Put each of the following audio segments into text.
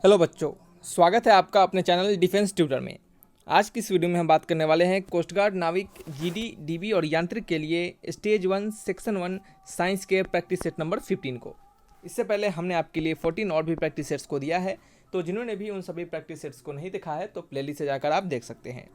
Hello बच्चों, स्वागत है आपका अपने चैनल डिफेंस ट्यूटर में। आज की इस वीडियो में हम बात करने वाले हैं कोस्ट गार्ड, नाविक, जीडी, डीबी और यांत्रिक के लिए स्टेज 1 सेक्शन 1 साइंस के प्रैक्टिस सेट नंबर 15 को। इससे पहले हमने आपके लिए 14 और भी प्रैक्टिस सेट्स को दिया है, तो जिन्होंने भी उन सभी प्रैक्टिस सेट्स को नहीं देखा है तो प्लेलिस्ट से जाकर आप देख सकते हैं।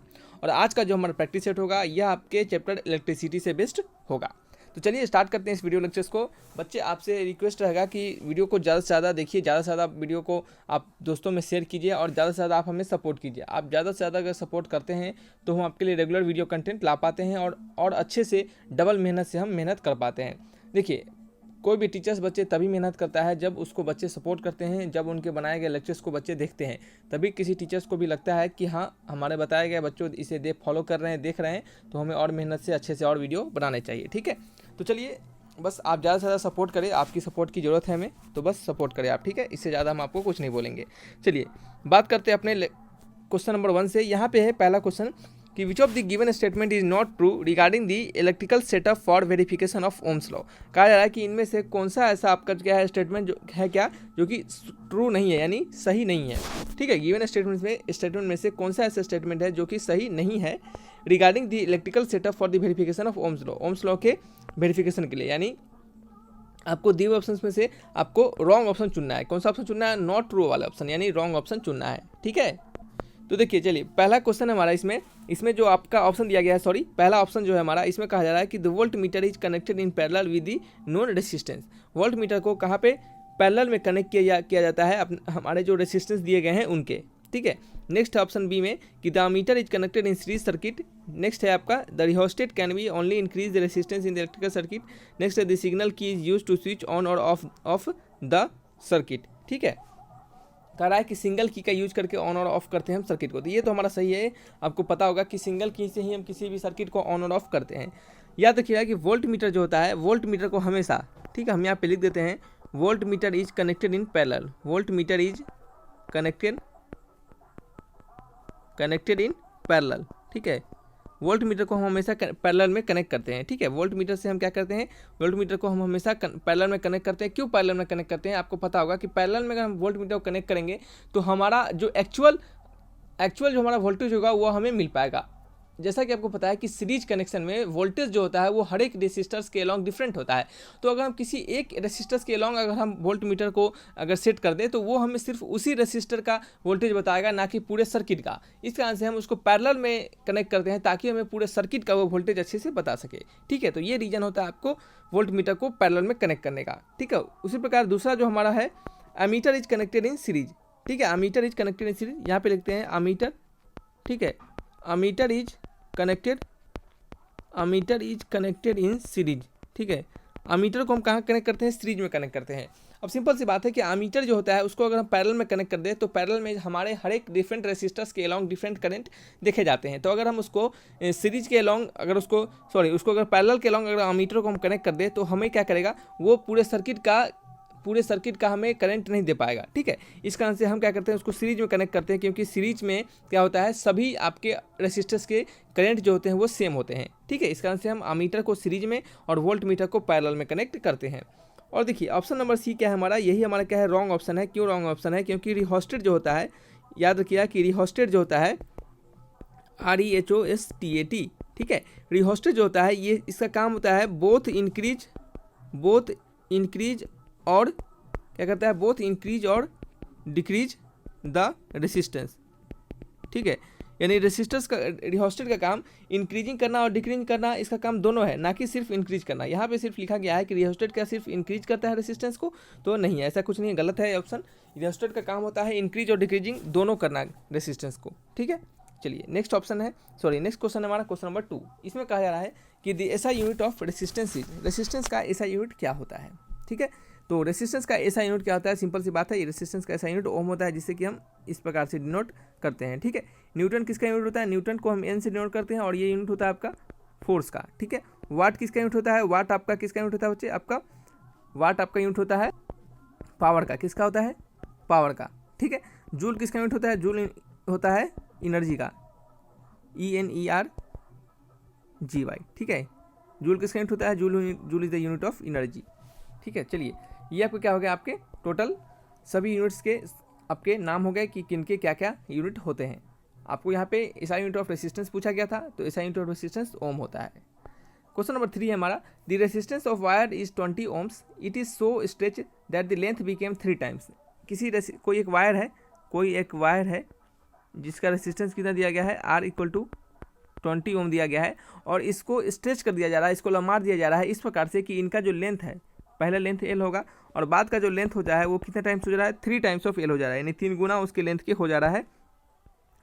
और आज का जो हमारा प्रैक्टिस सेट होगा यह आपके चैप्टर इलेक्ट्रिसिटी से बेस्ड होगा। तो चलिए स्टार्ट करते हैं इस वीडियो लेक्चर्स को। बच्चे, आपसे रिक्वेस्ट रहेगा कि वीडियो को ज़्यादा से ज़्यादा देखिए, ज़्यादा से ज़्यादा वीडियो को आप दोस्तों में शेयर कीजिए और ज़्यादा से ज़्यादा आप हमें सपोर्ट कीजिए। आप ज़्यादा से ज़्यादा अगर सपोर्ट करते हैं तो हम आपके लिए रेगुलर वीडियो कंटेंट ला पाते हैं और अच्छे से डबल मेहनत से हम मेहनत कर पाते हैं। देखिए, कोई भी टीचर्स बच्चे तभी मेहनत करता है जब उसको बच्चे सपोर्ट करते हैं, जब उनके बनाए गए लेक्चर्स को बच्चे देखते हैं, तभी किसी टीचर्स को भी लगता है कि हाँ, हमारे बताए गए बच्चों इसे फॉलो कर रहे हैं, देख रहे हैं, तो हमें और मेहनत से अच्छे से और वीडियो बनाने चाहिए। ठीक है, तो चलिए बस आप ज़्यादा से ज़्यादा सपोर्ट करें, आपकी सपोर्ट की ज़रूरत है हमें, तो बस सपोर्ट करें आप। ठीक है, इससे ज़्यादा हम आपको कुछ नहीं बोलेंगे। चलिए बात करते हैं अपने क्वेश्चन नंबर 1 से। यहाँ पे है पहला क्वेश्चन कि which of the given statement is not true regarding the electrical setup for verification of Ohm's law. कहा जा रहा है कि इनमें से कौन सा ऐसा आपका क्या है स्टेटमेंट जो है क्या जो कि ट्रू नहीं है, यानी सही नहीं है। ठीक है, गिवन स्टेटमेंट में से कौन सा ऐसा स्टेटमेंट है जो कि सही नहीं है regarding the electrical setup for the verification of Ohm's law के वेरिफिकेशन के लिए। यानी आपको दिए हुए ऑप्शन में से आपको रॉन्ग ऑप्शन चुनना है। कौन सा ऑप्शन चुनना है? नॉट ट्रू वाला ऑप्शन, यानी रॉन्ग ऑप्शन चुनना है। ठीक है, तो देखिए चलिए पहला क्वेश्चन है हमारा इसमें जो आपका ऑप्शन दिया गया है, पहला ऑप्शन जो है हमारा, इसमें कहा जा रहा है कि the volt meter is connected in parallel with the known resistance. Volt meter को कहाँ पे पैरेलल में कनेक्ट किया जाता है हमारे जो रेसिस्टेंस दिए गए हैं उनके। ठीक है, नेक्स्ट ऑप्शन बी में कि the meter is connected in series circuit. Next है आपका the rheostat can be only increase the resistance in the electrical circuit. Next है the signal key is use to switch on और off the circuit. ठीक है, कह रहा है कि सिंगल की का यूज करके ऑन और ऑफ करते हैं हम सर्किट को, तो ये तो हमारा सही है। आपको पता होगा कि सिंगल की से ही हम किसी भी सर्किट को ऑन और ऑफ करते हैं। याद रखिएगा कि वोल्ट मीटर जो होता है, वोल्ट मीटर को हमेशा, ठीक है, हम यहाँ पे लिख देते हैं volt meter is connected in parallel. Volt meter is connected in parallel. ठीक है, वोल्ट मीटर को हम हमेशा पैरेलल में कनेक्ट करते हैं। ठीक है, वोल्ट मीटर से हम क्या करते हैं, वोल्ट मीटर को हम हमेशा पैरेलल में कनेक्ट करते हैं। क्यों पैरेलल में कनेक्ट करते हैं? आपको पता होगा कि पैरेलल में अगर हम वोल्ट मीटर को कनेक्ट करेंगे तो हमारा जो एक्चुअल जो हमारा वोल्टेज होगा वो हमें मिल पाएगा। जैसा कि आपको पता है कि सीरीज कनेक्शन में वोल्टेज जो होता है वो हर एक रेसिस्टर्स के अलॉन्ग डिफरेंट होता है। तो अगर हम किसी एक रेसिस्टर्स के अलॉन्ग अगर हम वोल्ट मीटर को अगर सेट कर दें तो वो हमें सिर्फ उसी रेसिस्टर का वोल्टेज बताएगा, ना कि पूरे सर्किट का। इस कारण से हम उसको पैरेलल में कनेक्ट करते हैं ताकि हमें पूरे सर्किट का वो वोल्टेज अच्छे से बता सके। ठीक है, तो ये रीजन होता है आपको वोल्ट मीटर को पैरेलल में कनेक्ट करने का। ठीक है, उसी प्रकार दूसरा जो हमारा है, ammeter is connected in series. ठीक है, ammeter is connected in series, यहाँ पे लिखते हैं अमीटर। ठीक है, ammeter is connected in series. ठीक है, अमीटर को हम कहाँ कनेक्ट करते हैं? सीरीज में कनेक्ट करते हैं। अब सिंपल सी बात है कि अमीटर जो होता है उसको अगर हम पैरेलल में कनेक्ट कर दें तो पैरेलल में हमारे हर एक डिफरेंट रेसिस्टर्स के अलॉन्ग डिफरेंट करंट देखे जाते हैं। तो अगर हम उसको सीरीज के अलॉन्ग अगर उसको अगर पैरेलल के अलॉन्ग अगर अमीटर को हम कनेक्ट कर दें तो हमें क्या करेगा, वो पूरे सर्किट का हमें करंट नहीं दे पाएगा। ठीक है, इस कारण से हम क्या करते हैं, उसको सीरीज में कनेक्ट करते हैं, क्योंकि सीरीज में क्या होता है, सभी आपके रेसिस्टर्स के करंट जो होते हैं वो सेम होते हैं। ठीक है, इस कारण से हम अमीटर को सीरीज में और वोल्ट मीटर को पैरेलल में कनेक्ट करते हैं। और देखिए ऑप्शन नंबर सी क्या है हमारा, यही हमारा क्या है, रॉन्ग ऑप्शन है। क्यों रॉन्ग ऑप्शन है? क्योंकि रिहोस्टेट जो होता है, याद रखिएगा कि रिहोस्टेट जो होता है REHOSTAT। ठीक है, रिहोस्टेट जो होता है ये इसका काम होता है बोथ इंक्रीज और क्या करता है, बोथ इंक्रीज और डिक्रीज द रेसिस्टेंस। ठीक है, यानी रेसिस्टेंस का, रिहोस्टेट का काम इंक्रीजिंग करना और डिक्रीजिंग करना, इसका काम दोनों है, ना कि सिर्फ इंक्रीज करना। यहाँ पे सिर्फ लिखा गया है कि रिहोस्टेट क्या सिर्फ इंक्रीज करता है रेसिस्टेंस को, तो नहीं है, ऐसा कुछ नहीं है, गलत है ऑप्शन। रिहोस्टेट का काम होता है इंक्रीज और डिक्रीजिंग दोनों करना रेसिस्टेंस को। ठीक है, चलिए नेक्स्ट क्वेश्चन है हमारा क्वेश्चन नंबर 2। इसमें कहा जा रहा है कि the SI unit of resistance is, resistance का एसआई यूनिट क्या होता है। ठीक है, तो रेसिस्टेंस का एसआई यूनिट क्या होता है? सिंपल सी बात है, ये रेसिस्टेंस का एसआई यूनिट ओम होता है, जिससे कि हम इस प्रकार से डिनोट करते हैं। ठीक है, न्यूटन किसका यूनिट होता है? न्यूटन को हम एन से डिनोट करते हैं और ये यूनिट होता है आपका फोर्स का। ठीक है, वाट किसका यूनिट होता है? वाट आपका किसका यूनिट होता है बच्चे? आपका वाट आपका यूनिट होता है पावर का। किसका होता है? पावर का। ठीक है, जूल किसका यूनिट होता है? जूल होता है एनर्जी का, ENERGY। ठीक है, जूल किसका यूनिट होता है? Joule is the unit of energy. ठीक है, चलिए ये आपको क्या हो गया, आपके टोटल सभी यूनिट्स के आपके नाम हो गए कि किनके क्या क्या यूनिट होते हैं। आपको यहाँ पे एसआई यूनिट ऑफ रेसिस्टेंस पूछा गया था, तो SI unit of resistance ohm होता है। क्वेश्चन नंबर 3 है हमारा, the resistance of wire is 20 ohms, it is so stretch that the length became 3 times. कोई एक वायर है जिसका रेसिस्टेंस कितना दिया गया है, आर इक्वल टू 20 ओम दिया गया है, और इसको स्ट्रेच कर दिया जा रहा है, इसको लंबा दिया जा रहा है इस प्रकार से कि इनका जो लेंथ है, पहला लेंथ एल होगा और बाद का जो लेंथ हो जा है वो कितने टाइम्स हो जा रहा है, 3 टाइम्स ऑफ एल हो जा रहा है, यानी 3 गुना उसके लेंथ के हो जा रहा है।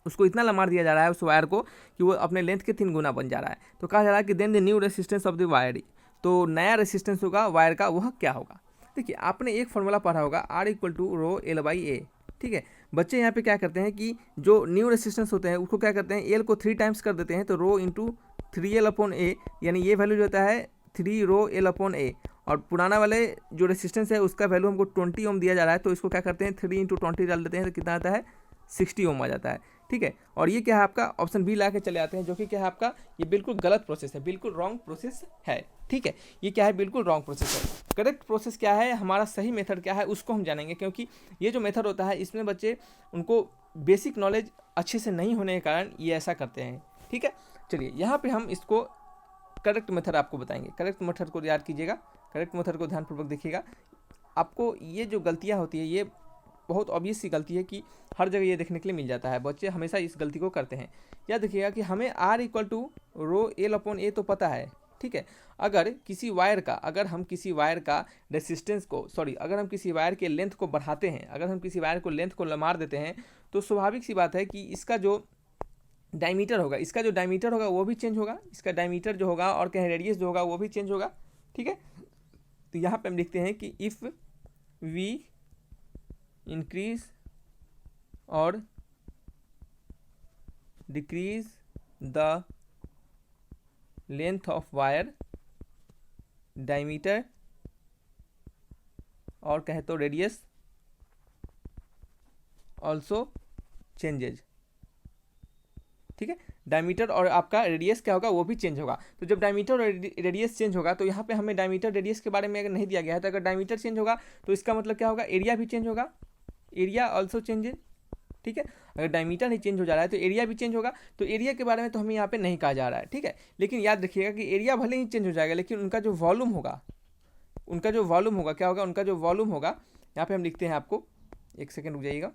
उसको इतना लंबा दिया जा रहा है उस वायर को कि वो अपने लेंथ के 3 गुना बन जा रहा है। तो कहा जा रहा है कि then the new resistance of the wire, तो नया रेसिस्टेंस होगा वायर का, वह क्या होगा। देखिए आपने एक फॉर्मूला पढ़ा होगा, R equal to rho L by A. ठीक है, बच्चे यहाँ पे क्या करते हैं कि जो न्यू रेसिस्टेंस होते हैं उसको क्या करते हैं, एल को 3 टाइम्स कर देते हैं, तो रो इंटू 3 एल अपॉन ए, यानी ये वैल्यू जो होता है 3 रो एल अपॉन ए, और पुराना वाले जो रेसिस्टेंस है उसका वैल्यू हमको 20 ओम दिया जा रहा है, तो इसको क्या करते हैं 3 इंटू 20 डाल देते हैं, तो कितना आता है 60 ओम आ जाता है। ठीक है, और ये क्या है आपका ऑप्शन बी ला के चले आते हैं, जो कि क्या है आपका, ये बिल्कुल गलत प्रोसेस है, बिल्कुल रॉन्ग प्रोसेस है। ठीक है, ये क्या है, बिल्कुल रॉन्ग प्रोसेस है। करेक्ट प्रोसेस क्या है, हमारा सही मेथड क्या है उसको हम जानेंगे, क्योंकि ये जो मेथड होता है इसमें बच्चे उनको बेसिक नॉलेज अच्छे से नहीं होने के कारण ये ऐसा करते हैं। ठीक है, चलिए यहाँ पे हम इसको करेक्ट मेथड आपको बताएंगे। करेक्ट मेथड को याद कीजिएगा, करेक्ट मेथड को ध्यानपूर्वक देखिएगा। आपको ये जो गलतियाँ होती है ये बहुत ऑब्वियस सी गलती है कि हर जगह ये देखने के लिए मिल जाता है, बच्चे हमेशा इस गलती को करते हैं। याद रखिएगा कि हमें R equal to rho L upon A तो पता है। ठीक है, अगर हम किसी वायर का रेसिस्टेंस को अगर हम किसी वायर के लेंथ को बढ़ाते हैं, अगर हम किसी वायर को लेंथ को लमार देते हैं, तो स्वाभाविक सी बात है कि इसका जो डायमीटर होगा वो भी चेंज होगा, इसका डायमीटर जो होगा और कहीं रेडियस जो होगा वो भी चेंज होगा। ठीक है, तो यहाँ पे हम लिखते हैं कि इफ़ वी इंक्रीज और decrease the length of wire, diameter और कहे तो रेडियस ऑल्सो चेंजेज। ठीक है, डायमीटर और आपका रेडियस क्या होगा वो भी चेंज होगा। तो जब डायमीटर और रेडियस चेंज होगा, तो यहाँ पे हमें डायमीटर रेडियस के बारे में अगर नहीं दिया गया है, तो अगर डायमीटर चेंज होगा तो इसका मतलब क्या होगा, एरिया भी चेंज होगा, एरिया ऑल्सो चेंजेज। ठीक है, अगर डायमीटर नहीं चेंज हो जा रहा है तो एरिया भी चेंज होगा, तो एरिया के बारे में तो हमें यहाँ पे नहीं कहा जा रहा है। ठीक है, लेकिन याद रखिएगा कि एरिया भले ही चेंज हो जाएगा, लेकिन उनका जो वॉल्यूम होगा क्या होगा, उनका जो वॉल्यूम होगा, यहाँ पे हम लिखते हैं, आपको एक सेकेंड रुक जाइएगा,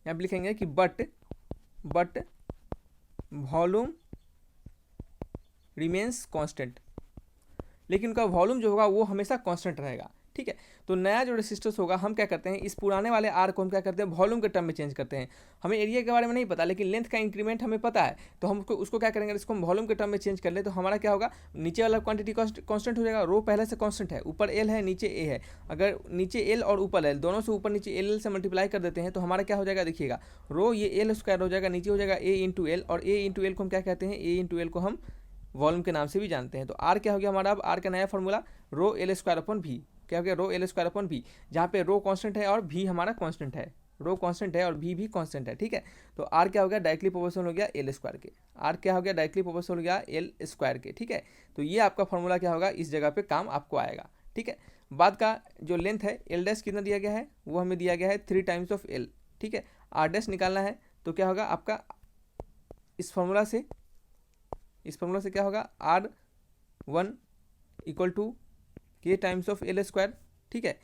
यहाँ पे लिखेंगे कि बट वॉल्यूम रिमेन्स कांस्टेंट, लेकिन उनका वॉल्यूम जो होगा वो हमेशा कांस्टेंट रहेगा। ठीक है, तो नया जो रेसिस्टेंस होगा हम क्या करते हैं, इस पुराने वाले आर को हम क्या करते हैं, वॉल्यूम के टर्म में चेंज करते हैं। हमें एरिया के बारे में नहीं पता, लेकिन लेंथ का इंक्रीमेंट हमें पता है, तो हम उसको क्या करेंगे, इसको हम वॉल्यूम के टर्म में चेंज कर ले, तो हमारा क्या होगा, नीचे वाला क्वांटिटी कांस्टेंट हो जाएगा, रो पहले से कांस्टेंट है, ऊपर एल है नीचे ए है, अगर नीचे एल और ऊपर एल दोनों से ऊपर नीचे एल से मल्टीप्लाई कर देते हैं, तो हमारा क्या हो जाएगा, देखिएगा रो ये एल स्क्वायर हो जाएगा, नीचे हो जाएगा ए इंटू एल, और ए इंटू एल को हम क्या कहते हैं, ए इंटू एल को हम वॉल्यूम के नाम से भी जानते हैं। तो आर क्या हो गया हमारा, अब आर का नया formula rho L square upon भी, क्या हो गया, रो एल स्क्वायर अपॉन भी, जहाँ पे रो कांस्टेंट है और भी हमारा कांस्टेंट है, रो कांस्टेंट है और भी कांस्टेंट है। ठीक है, तो आर क्या हो गया, डायरेक्टली प्रोपोर्शनल हो गया एल स्क्वायर के, आर क्या हो गया, डायरेक्टली प्रोपोर्शनल हो गया एल स्क्वायर के। ठीक है, तो ये आपका फॉर्मूला क्या होगा, इस जगह पे काम आपको आएगा। ठीक है, बाद का जो लेंथ है एल डैश कितना दिया गया है, वो हमें दिया गया है 3 टाइम्स ऑफ एल। ठीक है, आर डैश निकालना है, तो क्या होगा आपका, इस फॉर्मूला से क्या होगा, R1 इक्वल टू के टाइम्स ऑफ एल स्क्वायर। ठीक है,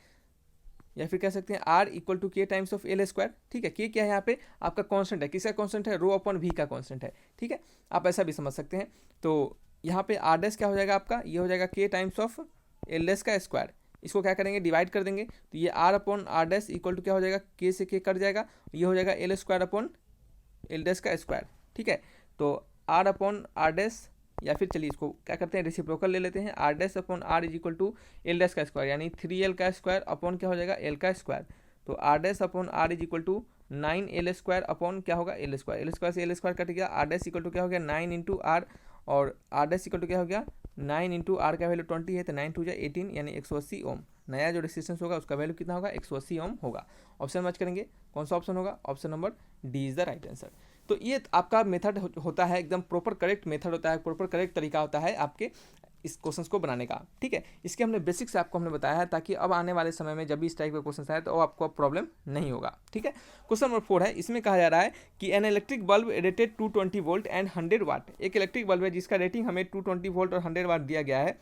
या फिर कह सकते हैं R इक्वल टू के टाइम्स ऑफ एल स्क्वायर। ठीक है, के क्या है यहाँ पे आपका कांस्टेंट है, किसका कांस्टेंट है, रो अपॉन भी का कांस्टेंट है। ठीक है, आप ऐसा भी समझ सकते हैं। तो यहाँ पे आर डैश क्या हो जाएगा आपका, ये हो जाएगा के टाइम्स ऑफ एल डैश का स्क्वायर, इसको क्या करेंगे, डिवाइड कर देंगे, तो ये R upon R dash equal to क्या हो जाएगा, के से के कट जाएगा, ये हो जाएगा L square upon L dash का स्क्वायर। ठीक है, तो आर अपॉन आर डैश, या फिर चलिए इसको क्या करते हैं, रेसिप्रोकल ले लेते हैं, R dash upon R is equal to L dash का स्क्वायर, यानी 3l का स्क्वायर अपॉन क्या हो जाएगा, एल का स्क्वायर। तो R dash upon R is equal to 9l square upon क्या होगा, एल स्क्वायर, एल स्क्वायर से एल स्क्वायर कट गया, आर डैश इक्वल टू क्या हो गया 9 इंटू आर, और आर डैश इक्वल टू क्या हो गया 9 इंटू आर का वैल्यू 20 है, तो 9 टू 18 यानी 180 ओम। नया जो रेसिस्टेंस होगा उसका वैल्यू कितना होगा, 180 ओम होगा। ऑप्शन मैच करेंगे, कौन सा ऑप्शन होगा, option number D is the right answer. तो ये आपका मेथड होता है, एकदम प्रॉपर करेक्ट मेथड होता है, प्रॉपर करेक्ट तरीका होता है आपके इस क्वेश्चन को बनाने का। ठीक है, इसके हमने बेसिक से आपको हमने बताया है, ताकि अब आने वाले समय में जब भी इस टाइप का क्वेश्चन आए तो आपको प्रॉब्लम नहीं होगा। ठीक है, क्वेश्चन नंबर 4 है, इसमें कहा जा रहा है कि an electric bulb rated 220 volt and 100 वाट, एक इलेक्ट्रिक बल्ब है जिसका रेटिंग हमें 220 वोल्ट और 100 वाट दिया गया है।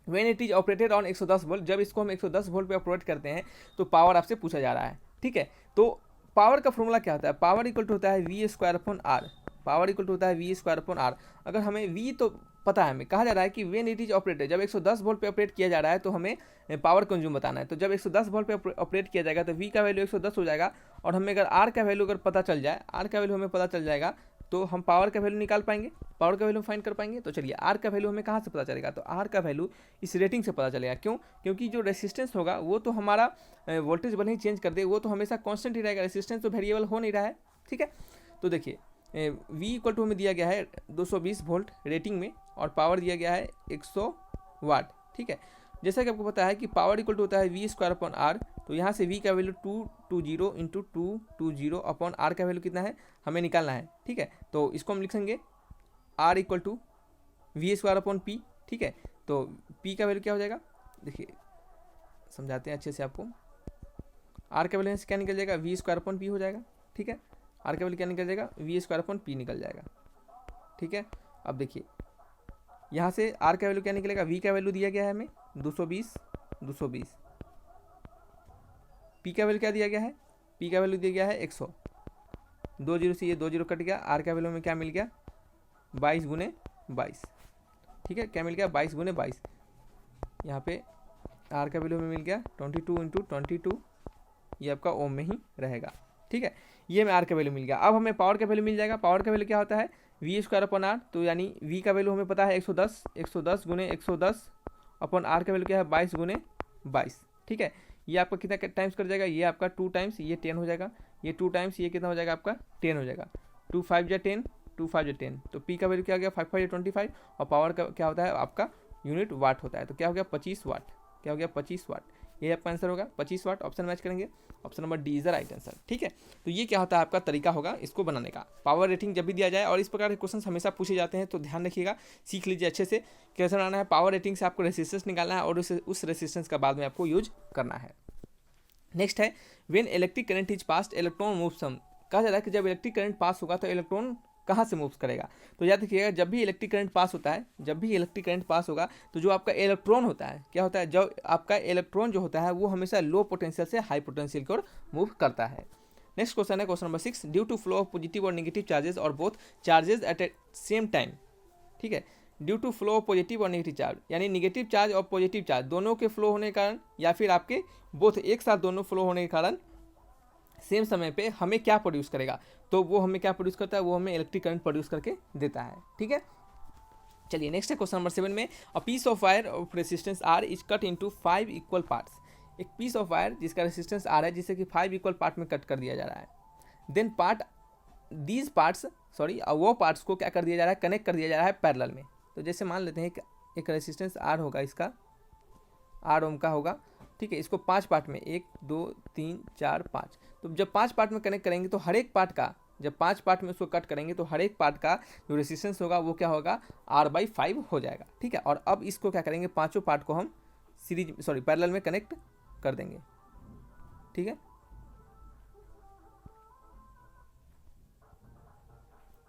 When it is operated on 110 volt, जब इसको हम 110 वोल्ट पे ऑपरेट करते हैं तो पावर आपसे पूछा जा रहा है। ठीक है, तो पावर का फॉर्मूला क्या होता है, पावर इक्वल टू होता है V square upon R, power equal to होता है वी स्क्वायर अपॉन आर। अगर हमें वी तो पता है, हमें कहा जा रहा है कि व्हेन इट इज ऑपरेटेड, जब 110 वोल्ट पे ऑपरेट किया जा रहा है तो हमें पावर कंज्यूम बताना है। तो जब 110 वोल्ट पे ऑपरेट किया जाएगा तो वी का वैल्यू 110 हो जाएगा, और हमें अगर आर का वैल्यू अगर पता चल जाए, आर का वैल्यू हमें पता चल जाएगा तो हम पावर का वैल्यू निकाल पाएंगे, पावर का वैल्यू फाइंड कर पाएंगे। तो चलिए आर का वैल्यू हमें कहाँ से पता चलेगा, तो आर का वैल्यू इस रेटिंग से पता चलेगा। क्यों, क्योंकि जो रेसिस्टेंस होगा वो तो हमारा वोल्टेज भले ही चेंज कर दे, वो तो हमेशा कांस्टेंट ही रहेगा, रेसिस्टेंस तो वेरिएबल हो नहीं रहा है। ठीक है, तो देखिए वी इक्वल टू हमें दिया गया है 220 वोल्ट रेटिंग में, और पावर दिया गया है 100 वाट। ठीक है, जैसा कि आपको पता है कि पावर इक्वल टू होता है वी स्क्वायर अपॉन आर, तो यहाँ से वी का वैल्यू 220 इंटू 220 अपॉन आर का वैल्यू कितना है हमें निकालना है। ठीक है, तो इसको हम लिखेंगे R equal to V square upon P. ठीक है, तो पी का वैल्यू क्या हो जाएगा, देखिए समझाते हैं अच्छे से आपको। आर का वैल्यू क्या निकल जाएगा, वी स्क्वायर अपॉन पी हो जाएगा। ठीक है, आर का वैल्यू क्या निकल जाएगा, वी स्क्वायर अपॉन पी निकल जाएगा। ठीक है, अब देखिए यहाँ से आर का वैल्यू क्या निकलेगा, वी का वैल्यू दिया गया है हमें 220, पी का वैल्यू क्या दिया गया है, पी का वैल्यू दिया गया है 100, 20 से ये 20 कट गया, आर का वैल्यू में क्या मिल गया 22 गुने 22। ठीक है, क्या मिल गया 22 गुने 22, यहाँ पे आर का वैल्यू में मिल गया 22 इंटू 22, ये आपका ओम में ही रहेगा। ठीक है, ये हमें आर का वैल्यू मिल गया। अब हमें पावर का वैल्यू मिल जाएगा, पावर का वैल्यू क्या होता है वी स्क्वायर अपॉन आर, तो यानी वी का वैल्यू हमें पता है 110 गुने 110 अपॉन आर का वैल्यू क्या है 22 गुने 22। ठीक है, ये आपका कितना टाइम्स कर जाएगा, ये आपका 2 टाइम्स, ये 10 हो जाएगा, ये 2 टाइम्स, ये कितना हो जाएगा आपका 10 हो जाएगा, 2 5 जा 10, 2 5 जा 10, तो पी का वैल्यू क्या हो गया 5 5 जा 25, और पावर का क्या होता है आपका यूनिट वाट होता है, तो क्या हो गया 25 वाट, क्या हो गया 25 वाट, ये आपका आंसर होगा 25 वाट। ऑप्शन मैच करेंगे, option number D is the right answer. ठीक है, तो ये क्या होता है आपका तरीका होगा इसको बनाने का, पावर रेटिंग जब भी दिया जाए, और इस प्रकार के क्वेश्चन हमेशा पूछे जाते हैं, तो ध्यान रखिएगा, सीख लीजिए अच्छे से कैसे बनाना है। पावर रेटिंग से आपको रेसिस्टेंस निकालना है, और उस रेसिस्टेंस का बाद में आपको यूज करना है। नेक्स्ट है when electric current is passed electron moves some, कहा जा रहा है कि जब इलेक्ट्रिक करंट पास होगा तो इलेक्ट्रॉन कहाँ से मूव्स करेगा, तो याद रखिएगा जब भी इलेक्ट्रिक करंट पास होता है, जब भी इलेक्ट्रिक करंट पास होगा तो जो आपका इलेक्ट्रॉन होता है क्या होता है, जो आपका इलेक्ट्रॉन जो होता है वो हमेशा लो पोटेंशियल से हाई पोटेंशियल की ओर मूव करता है। नेक्स्ट क्वेश्चन है question number 6, due to flow of positive और नेगेटिव चार्जेस और both charges at a same time. ठीक है, due to flow of positive और नेगेटिव चार्ज, यानी नेगेटिव चार्ज और पॉजिटिव चार्ज दोनों के फ्लो होने के कारण, या फिर आपके बोथ एक साथ दोनों फ्लो होने के कारण सेम समय पे हमें क्या प्रोड्यूस करेगा, तो वो हमें क्या प्रोड्यूस करता है, वो हमें इलेक्ट्रिक करंट प्रोड्यूस करके देता है। ठीक है, चलिए नेक्स्ट है क्वेश्चन नंबर 7 में, a piece of wire of resistance R is cut into 5 equal parts, एक पीस ऑफ वायर जिसका रेसिस्टेंस आर है जिसे कि 5 इक्वल पार्ट में कट कर दिया जा रहा है, देन वो पार्ट्स को क्या कर दिया जा रहा है, कनेक्ट कर दिया जा रहा है पैरेलल में। तो जैसे मान लेते हैं एक रेसिस्टेंस आर होगा, इसका आर ओम का होगा। ठीक है, इसको 5 पार्ट में 1 2 3 4 5, तो जब 5 पार्ट में कनेक्ट करेंगे तो हर एक पार्ट का, जब 5 पार्ट में उसको कट करेंगे तो हर एक पार्ट का जो रेसिस्टेंस होगा वो क्या होगा R/5 हो जाएगा। ठीक है, और अब इसको क्या करेंगे, पांचों पार्ट को हम पैरेलल में कनेक्ट कर देंगे। ठीक है,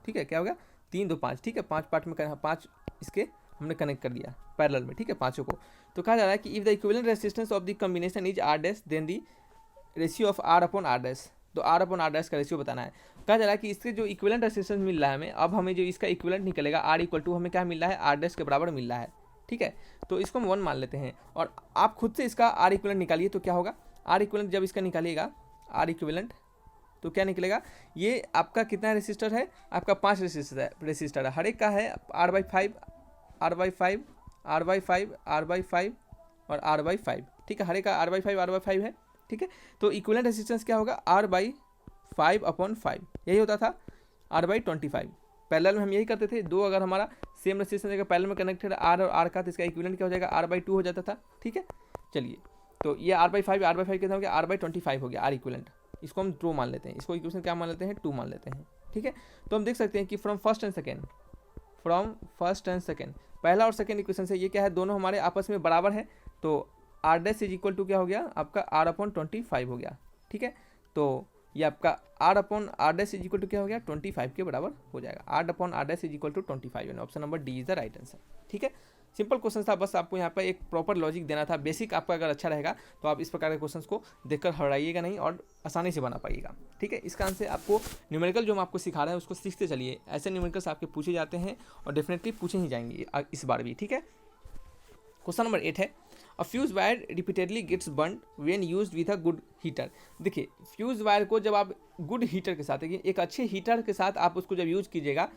ठीक है, क्या हो गया 3 2 5। ठीक है, 5 पार्ट में 5 इसके हमने कनेक्ट कर दिया पैरेलल में। ठीक है, पांचों को, तो कहा जा रहा है कि if the equivalent resistance of the combination is R dash then the ratio of R upon R dash, तो R अपॉन R डैश का रेशियो बताना है। कहा जा रहा है कि इसके जो इक्विवेलेंट रेजिस्टेंस मिल रहा है हमें, अब हमें जो इसका इक्विवेलेंट निकलेगा R इक्वल टू हमें क्या मिल रहा है R डैश के बराबर मिल रहा है। ठीक है, तो इसको हम 1 मान लेते हैं, और आप खुद से इसका R इक्विवेलेंट निकालिए, तो क्या होगा R इक्विवेलेंट जब इसका निकालिएगा R इक्विवेलेंट, तो क्या निकलेगा, ये आपका कितना रेसिस्टर है, आपका 5 रेसिस्टर है, हर एक का है R/5 R/5 R/5 R/5 और R/5। ठीक है, हर एक का R/5 R/5 है। ठीक है, तो इक्विवेलेंट रेसिस्टेंस क्या होगा R/5 अपॉन 5, यही होता था R/25। पैरेलल में हम यही करते थे, दो अगर हमारा सेम रेसिस्टेंस अगर पैरेलल में कनेक्टेड R और R का, तो इसका इक्विवेलेंट क्या हो जाएगा R/2 हो जाता था। ठीक है, चलिए, तो ये R/5 कितना हो गया R/25 हो गया R इक्विवेलेंट, इसको हम 2 मान लेते हैं, इसको इक्वेशन क्या मान लेते हैं 2 मान लेते हैं। ठीक है, तो हम देख सकते हैं कि फ्रॉम फर्स्ट एंड सेकेंड पहला और सेकेंड इक्वेशन से ये क्या है, दोनों हमारे आपस में बराबर है, तो R dash is equal to क्या हो गया आपका आर अपॉन 25 हो गया। ठीक है, तो ये आपका R upon R dash is equal to क्या हो गया 25 के बराबर हो जाएगा। R upon R dash is equal to 25 यानी option number D is the right answer. ठीक है, सिंपल क्वेश्चन था, बस आपको यहाँ पर एक प्रॉपर लॉजिक देना था। बेसिक आपका अगर अच्छा रहेगा तो आप इस प्रकार के क्वेश्चंस को देखकर हराइएगा नहीं और आसानी से बना पाइएगा। ठीक है, इसका आंसर आपको न्यूमेरिकल जो हम आपको सिखा रहे हैं उसको सीखते चलिए। ऐसे न्यूमेरिकल्स आपके पूछे जाते हैं और डेफिनेटली पूछे ही जाएंगे इस बार भी। ठीक है, क्वेश्चन नंबर 8 है, a fuse wire repeatedly gets burn when used with a good heater. देखिए, फ्यूज वायर को जब आप गुड हीटर के साथ, देखिए एक अच्छे हीटर के साथ आप उसको जब यूज कीजिएगा,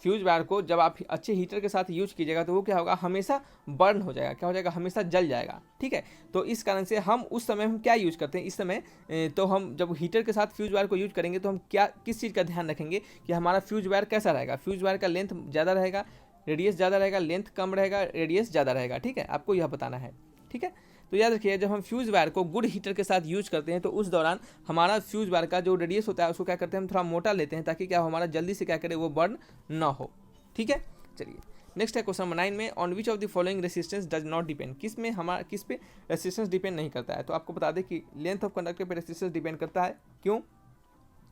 फ्यूज वायर को जब आप अच्छे हीटर के साथ यूज कीजिएगा तो वो क्या होगा, हमेशा बर्न हो जाएगा, क्या हो जाएगा, हमेशा जल जाएगा। ठीक है, तो इस कारण से हम उस समय हम क्या यूज करते हैं, इस समय तो हम जब हीटर के साथ फ्यूज वायर को यूज करेंगे तो हम क्या किस चीज़ का ध्यान रखेंगे कि हमारा फ्यूज वायर कैसा रहेगा, फ्यूज वायर का लेंथ ज़्यादा रहेगा, रेडियस ज़्यादा रहेगा, लेंथ कम रहेगा, रेडियस ज़्यादा रहेगा। ठीक है, आपको यह बताना है। ठीक है, तो याद रखिए जब हम फ्यूज वायर को गुड हीटर के साथ यूज करते हैं तो उस दौरान हमारा फ्यूज वायर का जो रेडियस होता है उसको क्या करते हैं, हम थोड़ा मोटा लेते हैं ताकि क्या हो, हमारा जल्दी से क्या करे, वो बर्न ना हो। ठीक है, चलिए नेक्स्ट है क्वेश्चन नंबर 9 में, on which of the following resistance does not depend. किस में हमारा, किस पे रेसिस्टेंस डिपेंड नहीं करता है। तो आपको बता दें कि लेंथ ऑफ कंडक्टर पे रेसिस्टेंस डिपेंड करता है। क्यों?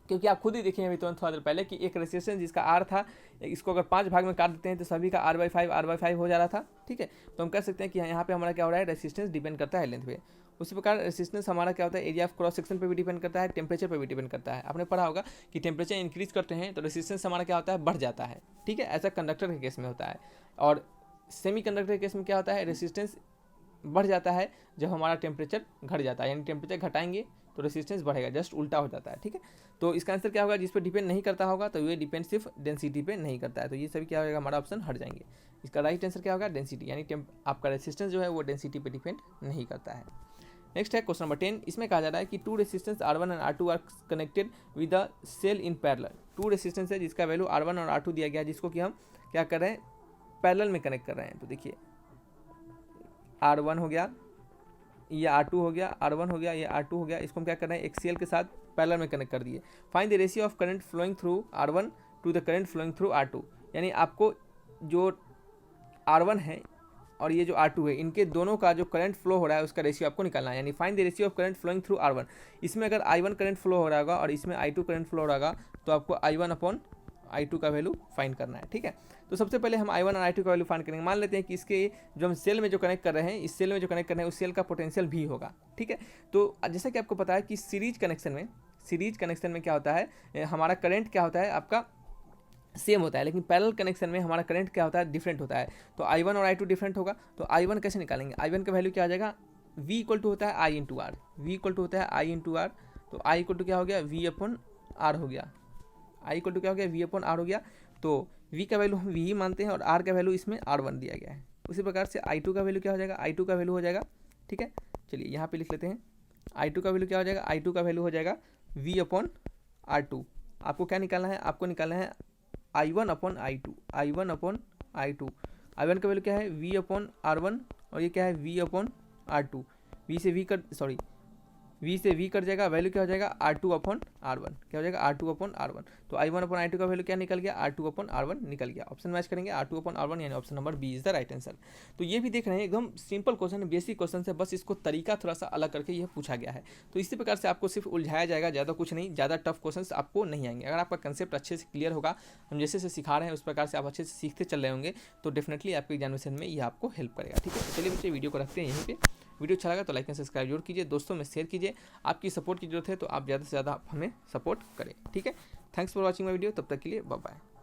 क्योंकि आप खुद ही देखिए अभी तुरंत थोड़ा देर पहले कि एक रेसिस्टेंस जिसका आर था, इसको अगर 5 भाग में काट देते हैं तो सभी का R/5 हो जा रहा था। ठीक है, तो हम कह सकते हैं कि यहाँ पे हमारा क्या हो रहा है, रेसिस्टेंस डिपेंड करता है लेंथ पे। उसी प्रकार रेसिस्टेंस हमारा क्या होता है, एरिया ऑफ क्रॉस सेक्शन पे भी डिपेंड करता है, टेम्परेचर पे भी डिपेंड करता है। आपने पढ़ा होगा कि टेम्परेचर इंक्रीज करते हैं तो रेसिस्टेंस हमारा क्या होता है, बढ़ जाता है। ठीक है, ऐसा कंडक्टर के केस में होता है। और सेमी कंडक्टर के केस में क्या होता है, रेसिस्टेंस बढ़ जाता है जब हमारा टेम्परेचर घट जाता है, यानी टेम्परेचर घटाएंगे तो रेसिस्टेंस बढ़ेगा, जस्ट उल्टा हो जाता है। ठीक है, तो इसका आंसर क्या होगा, जिस पर डिपेंड नहीं करता होगा तो ये डिपेंड सिर्फ डेंसिटी पे नहीं करता है, तो ये सभी क्या होगा, हमारा ऑप्शन हट जाएंगे। इसका राइट आंसर क्या होगा, डेंसिटी, यानी आपका रेसिस्टेंस जो है वो डेंसिटी पे डिपेंड नहीं करता है। नेक्स्ट है क्वेश्चन नंबर 10, इसमें कहा जा रहा है कि 2 resistance R1 and R2 are connected with a cell in parallel. 2 resistance है जिसका वैल्यू R1 और R2 दिया गया है, जिसको कि हम क्या कर रहे हैं, पैरेलल में कनेक्ट कर रहे हैं। तो देखिए R1 हो गया, ये R2 हो गया, R1 हो गया, ये R2 हो गया, इसको हम क्या कर रहे हैं, एक सेल के साथ पैरेलल में कनेक्ट कर दिए। Find the ratio of current flowing through R1 to the current flowing through R2, यानी आपको जो R1 है और ये जो R2 है, इनके दोनों का जो करंट फ्लो हो रहा है उसका रेशियो आपको निकालना है। यानी find the ratio of current flowing through R1, इसमें अगर I1 करंट फ्लो हो रहा होगा और इसमें I2 करंट फ्लो हो रहा होगा तो आपको I1 अपॉन I2 का वैल्यू फाइंड करना है। ठीक है, तो सबसे पहले हम I1 और I2 का वैल्यू फाइंड करेंगे। मान लेते हैं कि इसके जो हम सेल में जो कनेक्ट कर रहे हैं, इस सेल में जो कनेक्ट कर रहे हैं उस सेल का पोटेंशियल भी होगा। ठीक है, तो जैसा कि आपको पता है कि सीरीज कनेक्शन में क्या होता है, हमारा करंट क्या होता है आपका सेम होता है, लेकिन पैरेलल कनेक्शन में हमारा करंट क्या होता है, डिफरेंट होता है। तो I1 और I2 डिफरेंट होगा, तो I1 कैसे निकालेंगे, I1 का वैल्यू क्या आ जाएगा, V इक्वल टू होता है I into R, V equal to होता है I इंटू आर, तो I इक्वल टू क्या हो गया, V अपॉन आर हो गया, I इक्वल टू क्या हो गया, V अपॉन आर हो गया। तो V का वैल्यू हम V ही मानते हैं और R का वैल्यू इसमें R1 दिया गया है। उसी प्रकार से I2 का वैल्यू क्या हो जाएगा, I2 का वैल्यू हो जाएगा, ठीक है, चलिए यहाँ पे लिख लेते हैं, I2 का वैल्यू क्या हो जाएगा, I2 का वैल्यू हो जाएगा V अपॉन R2। आपको क्या निकालना है, आपको निकालना है I1 upon I2, I1 upon I2। I1 का वैल्यू क्या है, V अपॉन R1 और ये क्या है V अपॉन R2। V से V कट जाएगा, वैल्यू क्या हो जाएगा R2 अपॉन R1, क्या हो जाएगा R2 अपॉन R1। तो I1 अपॉन I2 का वैल्यू क्या निकल गया, R2 अपॉन R1 निकल गया। ऑप्शन मैच करेंगे R2 अपॉन R1, यानी option number B is the right answer. तो ये भी देख रहे हैं एकदम सिंपल क्वेश्चन है, बेसिक क्वेश्चन है, बस इसको तरीका थोड़ा सा अलग करके यह पूछा गया है। तो इसी प्रकार से आपको सिर्फ उलझाया जाएगा, ज़्यादा कुछ नहीं, ज़्यादा टफ क्वेश्चन आपको नहीं आएंगे। अगर आपका कंसेप्ट अच्छे से क्लियर होगा, हम जैसे से सिखा रहे हैं उस प्रकार से आप अच्छे से सीखते चल रहे होंगे, तो डेफिनेटली आपके एग्जामिनेशन में ये आपको हेल्प करेगा। ठीक है, तो चलिए बच्चे वीडियो को रखते हैं यहीं पे। वीडियो अच्छा लगा तो लाइक एंड सब्सक्राइब जरूर कीजिए, दोस्तों में शेयर कीजिए। आपकी सपोर्ट की जरूरत है तो आप ज़्यादा से ज़्यादा हमें सपोर्ट करें। ठीक है, thanks for watching my video, तब तक के लिए बाय बाय।